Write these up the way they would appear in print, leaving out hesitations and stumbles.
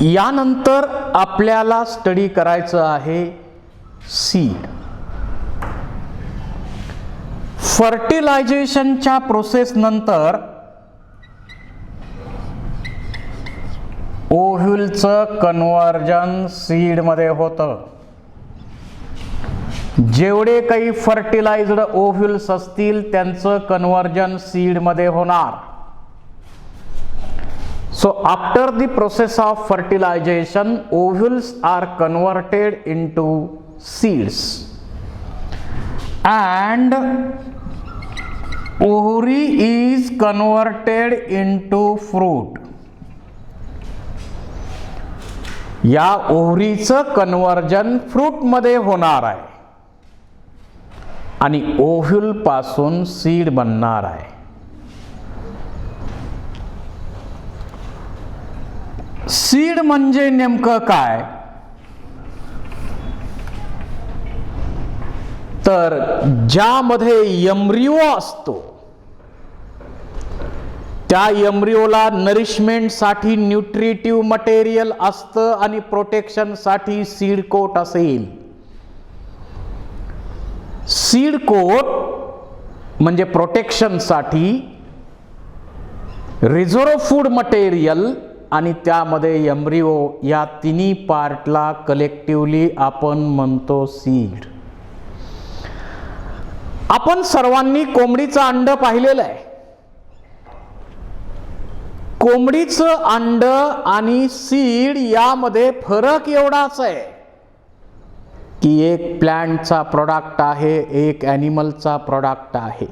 यानंतर आपल्याला स्टडी करायचं आहे सीड. फर्टिलायझेशनच्या प्रोसेस नंतर ओव्ह्यूलचं कन्व्हर्जन सीड मध्ये होतं. जेवढे काही फर्टिलाइज्ड ओव्ह्यूल्स असतील त्यांचं कन्व्हर्जन सीड मध्ये होणार. So after the process of fertilization, ovules are converted into seeds and ovary is converted into fruit. या ओव्हरीचं कन्व्हर्जन फ्रूट मध्ये होणार आहे आणि ओव्ह्यूल पासून सीड बनणार आहे. सीड म्हणजे नेमकं काय, तर ज्यामध्ये एम्ब्रिओ असतो त्या एम्ब्रिओला नरिशमेंट साठी न्यूट्रिटिव्ह मटेरियल असतं आणि प्रोटेक्शन साठी सीड कोट असेल. सीड कोट म्हणजे प्रोटेक्शन साठी, रिझर्व फूड मटेरियल आणि त्यामध्ये एम्ब्रिओ, या तिन्ही पार्टला कलेक्टिव्हली आपण म्हणतो सीड. आपण सर्वांनी कोंबडीचं अंड पाहिलेलं आहे. कोंबडीचं अंड आणि सीड यामध्ये फरक एवढाच आहे की एक प्लांटचा प्रोडक्ट आहे, एक ॲनिमलचा प्रोडक्ट आहे.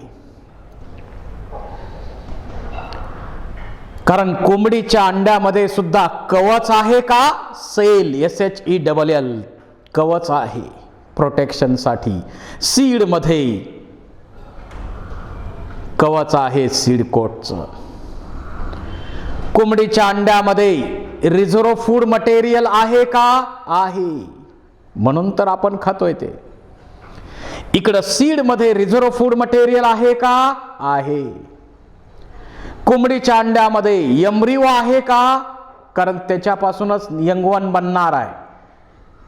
कारण कोंबडीच्या अंड्यामध्ये सुद्धा कवच आहे का, सेल, SHELL कवच आहे प्रोटेक्शन साठी. सीड मध्ये कवच आहे सीड कोटचं. कोंबडीच्या अंड्यामध्ये रिझर्व फूड मटेरियल आहे का, आहे, म्हणून तर आपण खातोय ते. इकडं सीड मध्ये रिझर्व फूड मटेरियल आहे का, आहे. कोंबडीच्या अंड्यामध्ये एम्ब्रिओ आहे का, कारण त्याच्यापासूनच यंगवन बनणार आहे.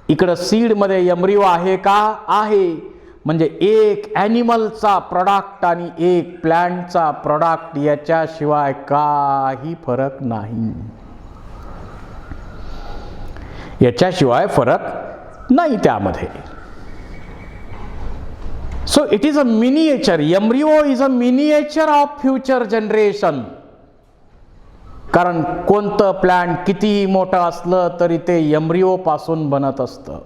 इकडं सीड मध्ये एम्ब्रिओ आहे का, आहे. म्हणजे एक ॲनिमलचा प्रोडक्ट आणि एक प्लांटचा प्रोडक्ट याच्याशिवाय काही फरक नाही. याच्याशिवाय फरक नाही त्यामध्ये. So it is a miniature. Embryo is a miniature of future generation. कारण कोणतं प्लांट कितीही मोठं असलं तरी ते एम्ब्रिओ पासून बनत असतं.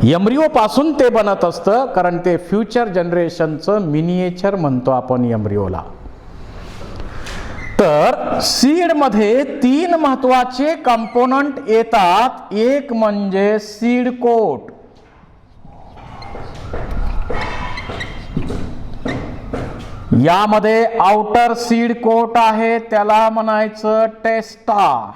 एम्ब्रिओ पासून ते बनत असतं कारण ते फ्युचर जनरेशनचं मिनिएचर म्हणतो आपण एम्ब्रिओला. तर सीड मध्ये 3 महत्वाचे कंपोनंट येतात. एक म्हणजे सीड कोट. यामध्ये आउटर सीड कोट आहे, त्याला म्हणायचं टेस्टा.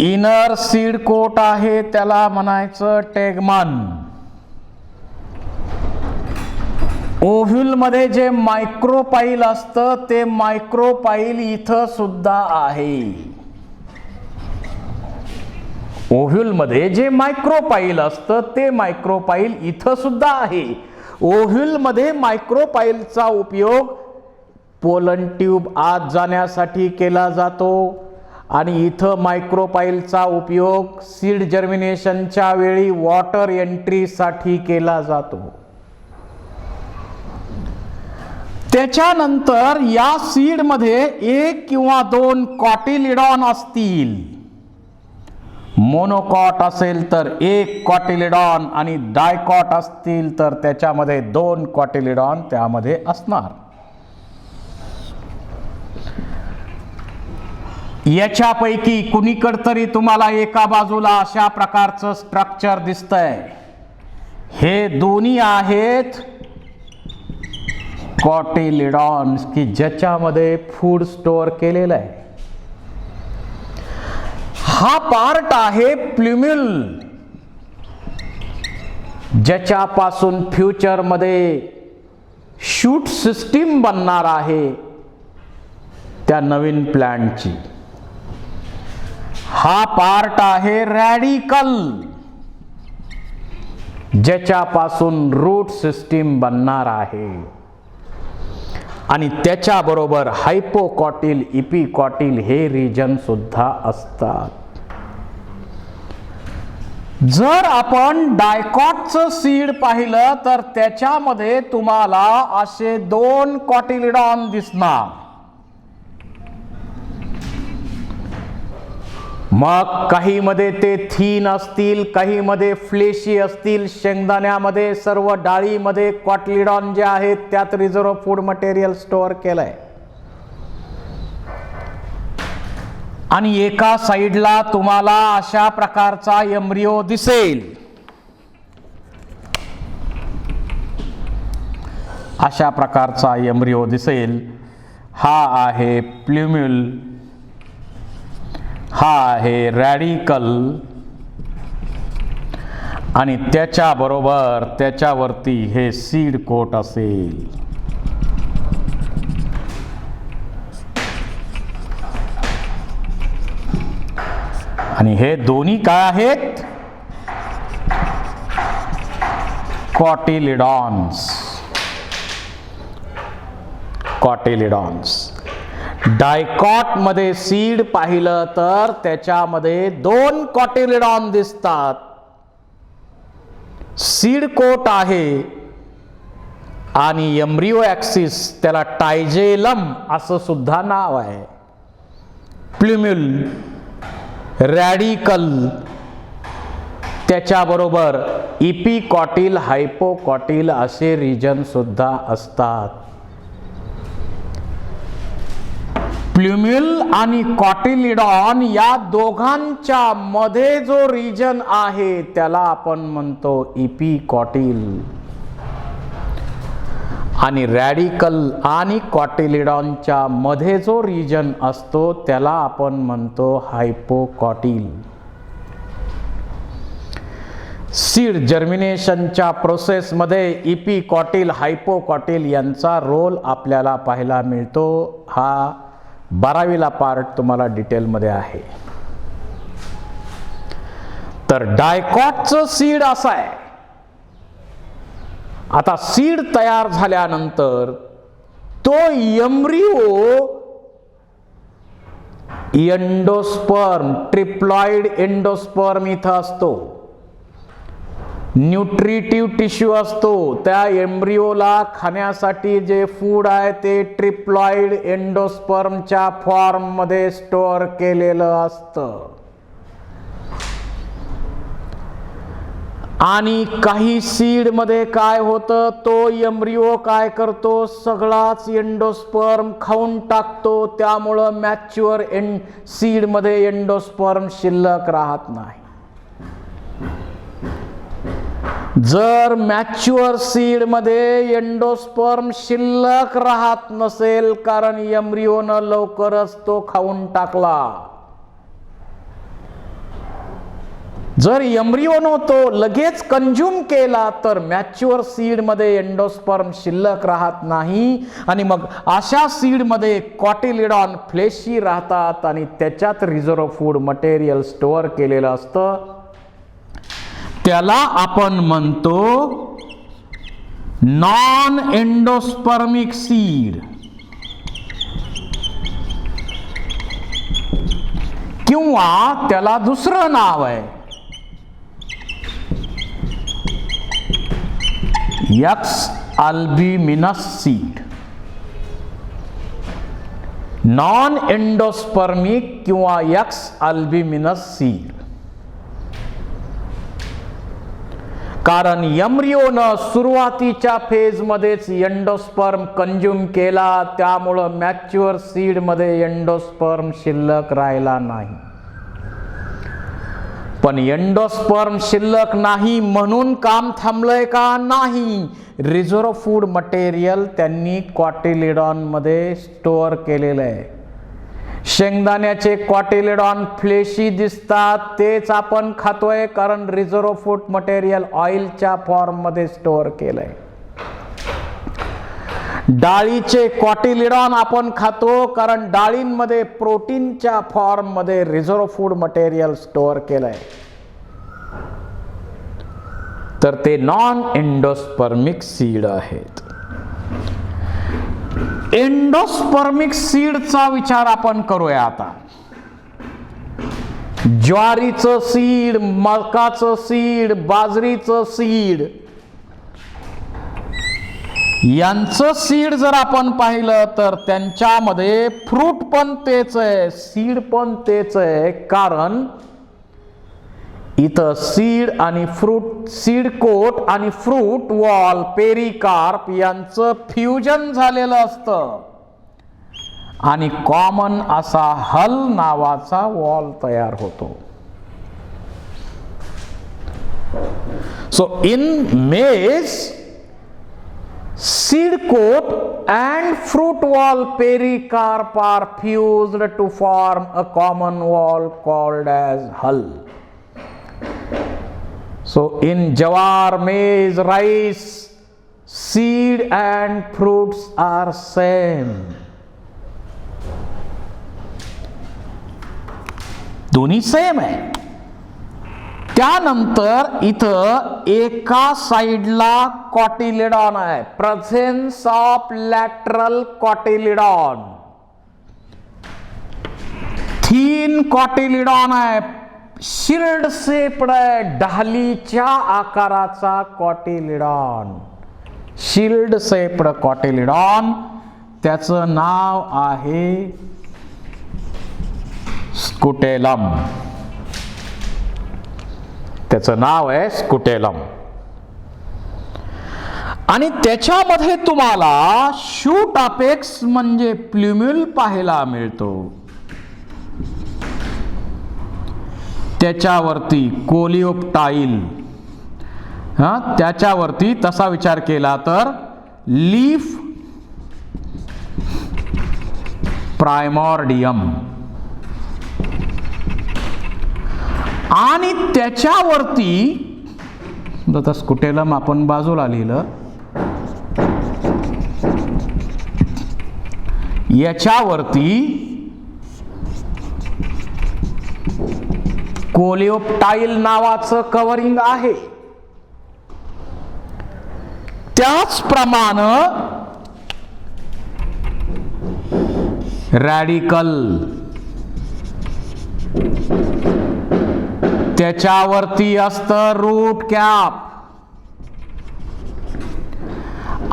इनर सीड कोट आहे, त्याला म्हणायचं टेगमन. ओव्ह्यूल मध्ये जे मायक्रोपाईल असतं ते मायक्रोपाईल इथं सुद्धा आहे. ओव्ह्यूल मध्ये जे मायक्रोपाईल असतं ते मायक्रोपाईल इथं सुद्धा आहे. ओव्ह्यूल मध्ये मायक्रोपाईलचा उपयोग पोलन ट्यूब आत जाण्यासाठी केला जातो आणि इथं मायक्रोपाईलचा उपयोग सीड जर्मिनेशनच्या वेळी वॉटर एंट्री साठी केला जातो. त्याच्यानंतर या सीड मध्ये 1 किंवा 2 कॉटिलिडॉन असतील. मोनोकॉट असेल तर 1 कॉटिलिडॉन आणि डायकॉट असतील तर त्याच्यामध्ये 2 कॉटिलिडॉन त्यामध्ये असणार. याच्यापैकी कुणीकडे तरी तुम्हाला एका बाजूला अशा प्रकारचं स्ट्रक्चर दिसतंय. हे दोन्ही आहेत कॉटिलिडॉन्स की ज्याच्यामध्ये फूड स्टोअर केलेलं आहे. हा पार्ट आहे प्ल्युम्युल, ज्याच्यापासून फ्युचर मध्ये शूट सिस्टीम बनणार आहे त्या नवीन प्लांटची. हा पार्ट आहे रॅडिकल, ज्याच्यापासून रूट सिस्टीम बनणार आहे. आणि त्याच्याबरोबर हायपोकॉटिल, इपिकॉटिल हे रिजन सुद्धा असतात. जर आपण डायकॉटचं सीड पाहिलं तर त्याच्यामध्ये तुम्हाला असे 2 कॉटिलिडॉन दिसणार. मग काही मध्ये ते थीन असतील, काही मध्ये फ्लेशी असतील. शेंगदाण्यामध्ये सर्व डाळीमध्ये कॉटिलिडॉन जे आहेत त्यात रिझर्व्ह फूड मटेरियल स्टोअर केलंय. आणि एका साइडला तुम्हाला अशा प्रकारचा एम्ब्रियो दिसेल. अशा प्रकारचा एम्ब्रियो दिसेल. हा आहे प्ल्युम्युल, हा आहे रॅडिकल आणि त्याच्याबरोबर त्याच्यावरती हे सीड कोट असेल. आणि हे दोन्ही काय आहेत? कॉटिलिडॉन्स. कॉटिलिडॉन्स. डायकॉट मध्ये सीड पाहिलं तर त्याच्यामध्ये 2 कॉटिलिडॉन दिसतात. सीड कोट आहे आणि एम्ब्रियो ॲक्सिस, त्याला टायजेलम असं सुद्धा नाव आहे. प्ल्युम्युल, रॅडिकल, त्याच्याबरोबर इपिकॉटिल, हायपोकॉटिल असे रिजन सुद्धा असतात. प्ल्युम्युल आणि कॉटिलिडॉन या दोघांच्या मध्ये जो रिजन आहे त्याला आपण म्हणतो इपिकॉटिल. आणि रॅडिकल आणि कॉटिलिडॉनच्या मध्ये जो रिजन असतो त्याला आपण म्हणतो हायपोकॉटिल. सीड जर्मिनेशनच्या प्रोसेसमध्ये इपिकॉटिल, हायपोकॉटिल यांचा रोल आपल्याला पाहायला मिळतो. हा 12वीला पार्ट तुम्हाला डिटेलमध्ये आहे. तर डायकॉटचं सीड असं आहे. आता सीड तयार झाल्यानंतर तो एम्ब्रियो एंडोस्पर्म, ट्रिप्लॉइड एंडोस्पर्म इथं असतो. न्यूट्रिटिव्ह टिश्यू असतो. त्या एम्ब्रियोला खाण्यासाठी जे फूड आहे ते ट्रिप्लॉइड एंडोस्पर्मच्या फॉर्म मध्ये स्टोअर केलेलं असतं. आणि काही सीड मध्ये काय होतं, तो एम्ब्रियो काय करतो, सगळाच एंडोस्पर्म खाऊन टाकतो. त्यामुळं मॅच्युअर सीड मध्ये एंडोस्पर्म शिल्लक राहत नाही. जर मॅच्युअर सीड मध्ये एंडोस्पर्म शिल्लक राहत नसेल कारण एम्ब्रियोनं लवकरच तो खाऊन टाकला, जर एम्ब्रियोनं तो लगेच कंझ्युम केला तर मॅच्युअर सीड मध्ये एंडोस्पर्म शिल्लक राहत नाही. आणि मग अशा सीड मध्ये कॉटिलिडॉन, फ्लेशी राहतात आणि त्याच्यात रिझर्व्ह फूड मटेरियल स्टोअर केलेलं असतं. त्याला आपण म्हणतो नॉन एंडोस्पर्मिक सीड किंवा त्याला दुसरं नाव आहे एक्स अल्ब्युमिनस सीड. नॉन एंडोस्पर्मिक किंवा एक्स अल्ब्युमिनस सीड. कारण एम्ब्रियोनं सुरुवातीच्या फेजमध्येच एंडोस्पर्म कंझ्युम केला, त्यामुळं मॅच्युअर सीड मध्ये एंडोस्पर्म शिल्लक राहिला नाही. पण एंडोस्पर्म शिल्लक नाही म्हणून काम थांबलंय का? नाही. रिझर्व्ह फूड मटेरियल त्यांनी कॉटिलिडॉन मध्ये स्टोअर केलेलं आहे. शेंगदाण्याचे कॉटिलिडॉन फ्लेशी दिसतात, तेच आपण खातोय कारण रिझर्व्ह फूड मटेरियल ऑइलच्या फॉर्म मध्ये स्टोअर केलंय. डाळीचे कॉटिलिडॉन आपण खातो कारण डाळींमध्ये प्रोटीनच्या फॉर्म मध्ये रिझर्व्ह फूड मटेरियल स्टोअर केलंय. तर ते नॉन एंडोस्पर्मिक सीड आहेत. एंडोस्पर्मिक सीडचा विचार आपण करूया आता. ज्वारीचं सीड, मकाचं सीड, बाजरीचं सीड यांचं सीड जर आपण पाहिलं तर त्यांच्यामध्ये फ्रूट पण तेच आहे, सीड पण तेच आहे. कारण इथं सीड आणि फ्रूट, सीड कोट आणि फ्रूट वॉल, पेरिकार्प यांचं फ्युजन झालेलं असतं आणि कॉमन असा हल नावाचा वॉल तयार होतो. सो इन मेज seed coat and fruit wall pericarp are fused to form a common wall called as hull. So in jawar, maize, rice, seed and fruits are same. दोन्ही सेम आहे. त्यानंतर इथं एका साइडला कॉटिलिडॉन आहे, presence of lateral cotyledon. Thin cotyledon आहे, shield shaped आहे, ढालीच्या आकाराचा कॉटिलिडॉन, शिल्ड शेप्ड कॉटिलिडॉन. त्याचं नाव आहे स्कुटेलम. त्याचं नाव आहे स्कुटेलम. आणि त्याच्यामध्ये तुम्हाला शूट अपेक्स म्हणजे प्ल्युम्युल पाहायला मिळतो. त्याच्यावरती कोलिओप्टाईल, त्याच्यावरती तसा विचार केला तर लीफ प्रायमॉर्डियम आणि त्याच्यावरती आता स्कुटेलम आपण बाजूला लिहिलं, याच्यावरती कोलिओप्टाईल नावाचं कव्हरिंग आहे. त्याचप्रमाणे रॅडिकल, त्याच्यावरती असतं रूट कॅप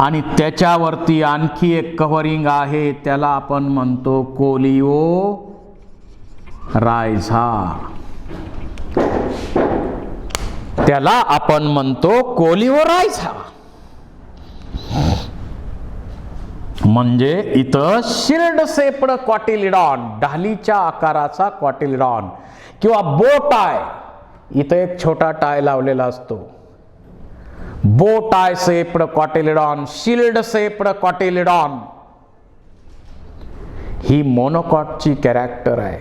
आणि त्याच्यावरती आणखी एक कव्हरिंग आहे, त्याला आपण म्हणतो कोलिओ रायझा. त्याला आपण म्हणतो कोलिओ रायझा. म्हणजे इथं शिल्ड शेप्ड कॉटिलिडॉन, ढालीच्या आकाराचा कॉटिलिडॉन किंवा बो टाय. इथं एक छोटा टाय लावलेला असतो. Bow tie shaped cotyledon, shield shaped cotyledon ही मोनोकॉटची कॅरेक्टर आहे.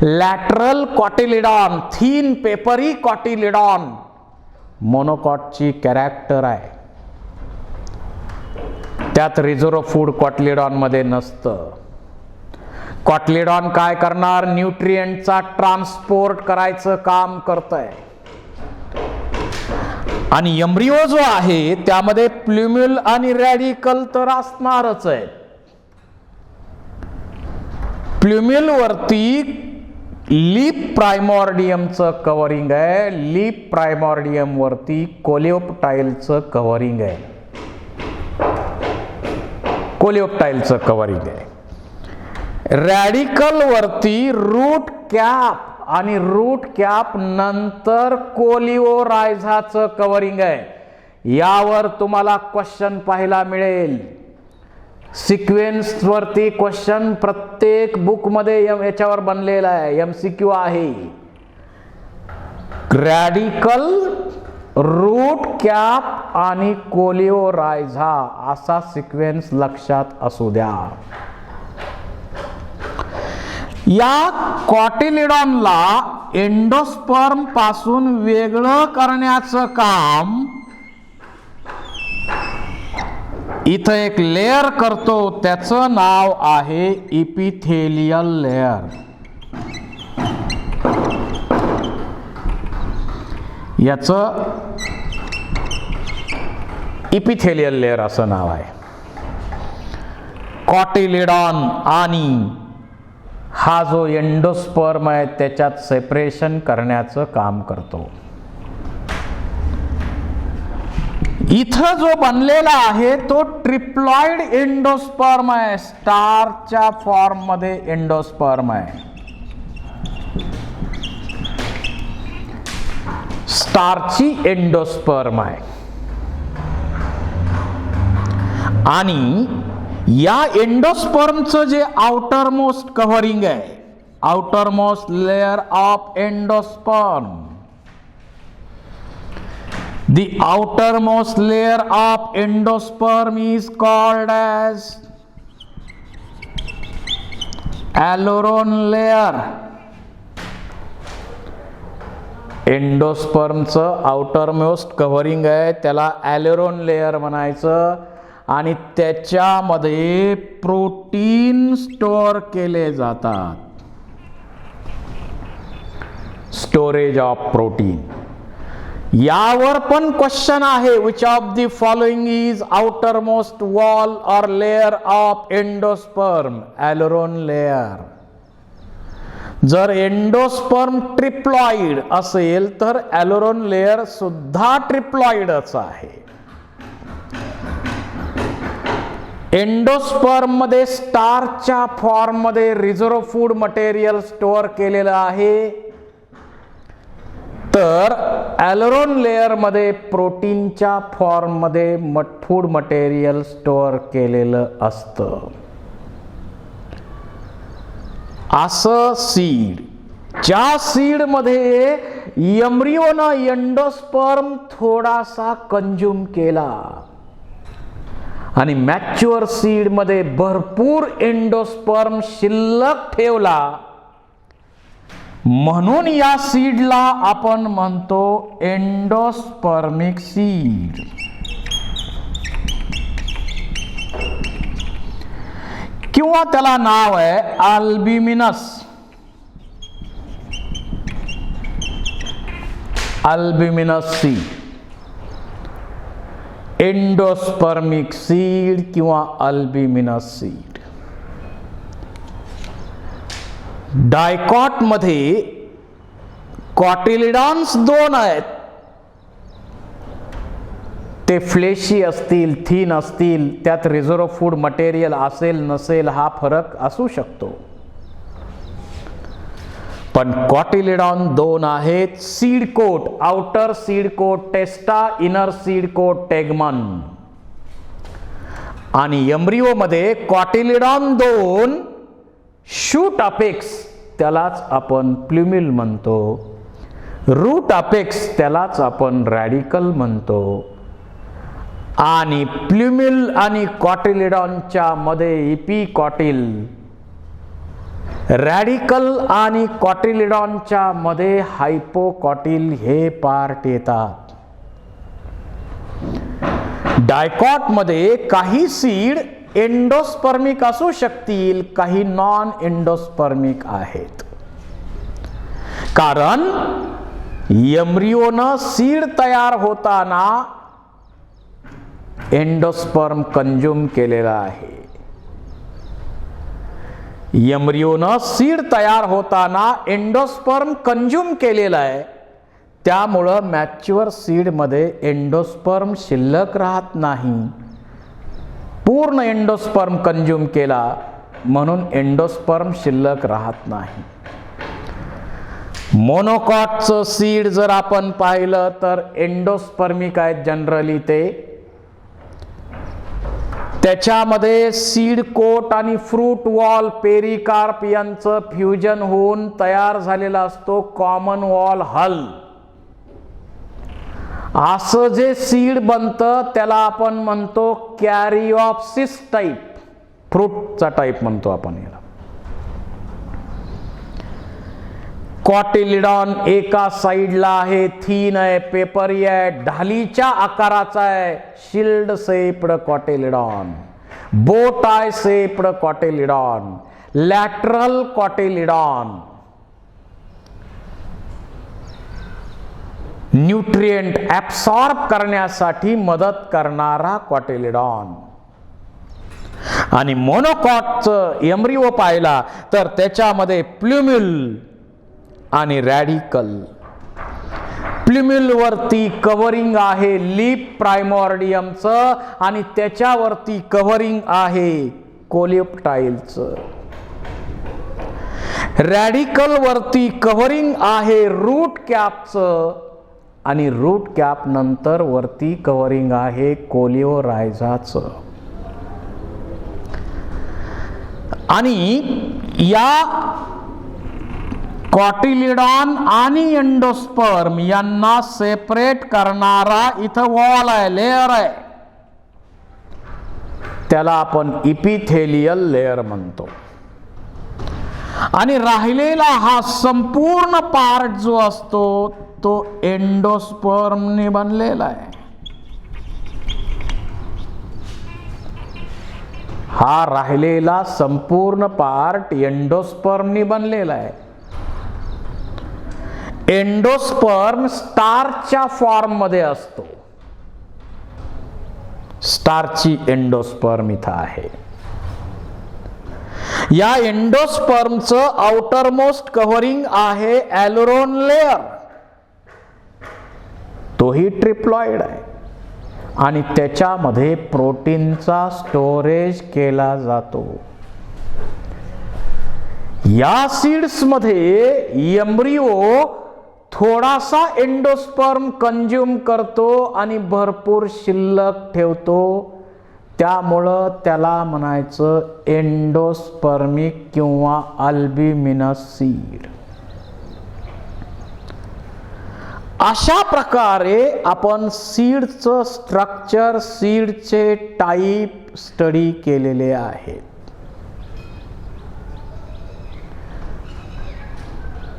Lateral cotyledon, thin papery cotyledon मोनोकॉटची कॅरेक्टर आहे. त्यात रिझर्व्ह फूड कॉटिलिडॉन मध्ये नसतं. कॉटिलिडॉन काय करणार, न्यूट्रिएंटचा ट्रान्सपोर्ट करायचं काम करतंय. आणि एम्ब्रिओ जो आहे त्यामध्ये प्ल्युम्युल आणि रॅडिकल तर असणारच आहे. प्ल्युम्युल वरती लीप प्रायमॉर्डियमचं कव्हरिंग आहे, लीप प्रायमॉर्डियम वरती कोलिओप्टाईलचं कव्हरिंग आहे, कोलिओप्टाईलचं कव्हरिंग आहे. रॅडिकल वरती रूट कॅप आणि रूट कॅप नंतर कोलिओ रायझाचं कव्हरिंग आहे. यावर तुम्हाला क्वेश्चन पाहायला मिळेल. सिक्वेन्स वरती क्वेश्चन प्रत्येक बुक मध्ये याच्यावर बनलेला आहे, MCQ आहे. रॅडिकल, रूट कॅप आणि कोलिओ रायझा असा सिक्वेन्स लक्षात असू द्या. या कॉटिलिडॉनला एंडोस्पर्म पासून वेगळं करण्याचं काम इथं एक लेयर करतो, त्याचं नाव आहे इपिथेलियल लेयर. याचं इपिथेलियल लेयर असं नाव आहे. कॉटिलिडॉन आणि हा जो एंडोस्पर्म आहे त्याच्यात सेपरेशन करण्याचं काम करतो. इथं जो बनलेला आहे तो ट्रिप्लॉइड एंडोस्पर्म आहे. स्टारच्या फॉर्म मध्ये एंडोस्पर्म आहे. स्टारची एंडोस्पर्म आहे. आणि या एंडोस्पर्मचं जे आउटर मोस्ट कव्हरिंग आहे, outer most layer of endosperm, the outermost layer of endosperm is called as aleurone layer. एंडोस्पर्मचं आउटर मोस्ट कव्हरिंग आहे त्याला ॲलेरोन लेयर म्हणायचं. आणि त्याच्यामध्ये प्रोटीन स्टोअर केले जातात. Storage of protein. यावर पण क्वेश्चन आहे, which of the following is outer most wall और लेयर ऑफ एंडोस्पर्म? ॲलेरोन लेयर. जर एंडोस्पर्म ट्रिप्लॉइड असेल तर ॲलेरोन लेयर सुद्धा ट्रिप्लॉइडच आहे. एंडोस्पर्म मध्ये स्टारच्या फॉर्म मध्ये रिझर्व फूड मटेरियल स्टोअर केलेलं आहे, तर ॲलेरोन लेयर मध्ये प्रोटीनच्या फॉर्म मध्ये फूड मटेरियल स्टोअर केलेलं असतं. असं सीड, ज्या सीड मध्ये एम्ब्रियोनं एंडोस्पर्म थोडासा कंज्यूम केला आणि मॅच्युअर सीड मध्ये भरपूर एंडोस्पर्म शिल्लक ठेवला, म्हणून या सीडला आपण म्हणतो एंडोस्पर्मिक सीड. किंवा त्याला नाव आहे अल्ब्युमिनस. अल्ब्युमिनस सीड, एंडोस्पर्मिक सीड किंवा अल्ब्युमिनस सीड. डायकॉट मध्ये कॉटिलिडॉन्स दोन आहेत. ते फ्लेशी असतील, थिन असतील, त्यात रिझर्व फूड मटेरियल असेल नसेल हा फरक असू शकतो. पण कॉटिलिडॉन दोन आहेत. Seed coat, outer seed coat testa, inner seed coat tegmen. आणि एम्ब्रिओ मध्ये कॉटिलिडॉन दोन, शूट अपेक्स त्यालाच आपण प्ल्युमिल म्हणतो, रूट अपेक्स त्यालाच आपण रॅडिकल म्हणतो. आणि प्ल्युमिल आणि कॉटिलिडॉनच्या मध्ये इपिकॉटिल, रॅडिकल आणि कॉटिलिडॉनच्या मध्ये हायपोकॉटिल हे पार्ट येतात. डायकॉट मध्ये काही सीड एंडोस्पर्मिक असू शकतील, काही नॉन एंडोस्पर्मिक आहेत. कारण एम्ब्रियोनं सीड तयार होताना एंडोस्पर्म कंज्यूम केलेला आहे. एम्ब्रियोनं सीड तयार होताना एंडोस्पर्म कंज्यूम केलेला आहे. त्यामुळं मॅच्युअर सीड मध्ये एंडोस्पर्म शिल्लक राहत नाही. पूर्ण एंडोस्पर्म कंज्यूम केला म्हणून एंडोस्पर्म शिल्लक राहत नाही. मोनोकॉटचं सीड जर आपण पाहिलं तर एंडोस्पर्मिक आहेत जनरली. ते त्याच्यामध्ये सीड कोट आणि फ्रूट वॉल, पेरिकार्प यांचं फ्युजन होऊन तयार झालेला असतो कॉमन वॉल हल. असं जे सीड बनतं त्याला आपण म्हणतो कॅरिओप्सिस टाईप, फ्रूटचा टाईप म्हणतो आपण याला. कॉटिलिडॉन एका साइडला आहे, थीन आहे, पेपरी आहे, ढालीच्या आकाराचा आहे, शिल्ड शेप्ड कॉटिलिडॉन, बो tie shaped cotyledon, lateral cotyledon, nutrient absorb करण्यासाठी मदत करणारा कॉटिलिडॉन. आणि मोनोकॉटचं एम्ब्रिओ पाहिला तर त्याच्यामध्ये प्ल्युम्युल आणि रॅडिकल. प्ल्युम्युल वरती कव्हरिंग आहे लिप प्रायमॉर्डियमचं आणि त्याच्यावरती कव्हरिंग आहे कोलिप्टाइलचं. रॅडिकल वरती कव्हरिंग आहे रूट कॅपचं आणि रूट कॅप नंतर वरती कव्हरिंग आहे कोलिओरायझाचं. आणि या कॉटिलिडॉन आणि एंडोस्पर्म यांना सेपरेट करणारा इथं वॉल आहे, लेअर आहे, त्याला आपण इपिथेलियल लेअर म्हणतो. आणि राहिलेला हा संपूर्ण पार्ट जो असतो तो एंडोस्पर्मने बनलेला आहे. हा राहिलेला संपूर्ण पार्ट एंडोस्पर्मने बनलेला आहे. एंडोस्पर्म स्टारच्या फॉर्म मध्ये असतो. स्टारची एंडोस्पर्म इथं आहे. या एंडोस्पर्मचं आउटरमोस्ट कव्हरिंग आहे ॲलोरोन लेअर, तोही ट्रिप्लॉइड आहे आणि त्याच्यामध्ये प्रोटीनचा स्टोरेज केला जातो. या सीड्स मध्ये एम्ब्रिओ थोडासा एंडोस्पर्म कंज्यूम करतो आणि भरपूर शिल्लक ठेवतो, त्यामुळं त्याला म्हणायचं एंडोस्पर्मिक किंवा अल्ब्युमिनस सीड. अशा प्रकारे आपण सीडचं स्ट्रक्चर, सीडचे टाईप स्टडी केलेले आहेत.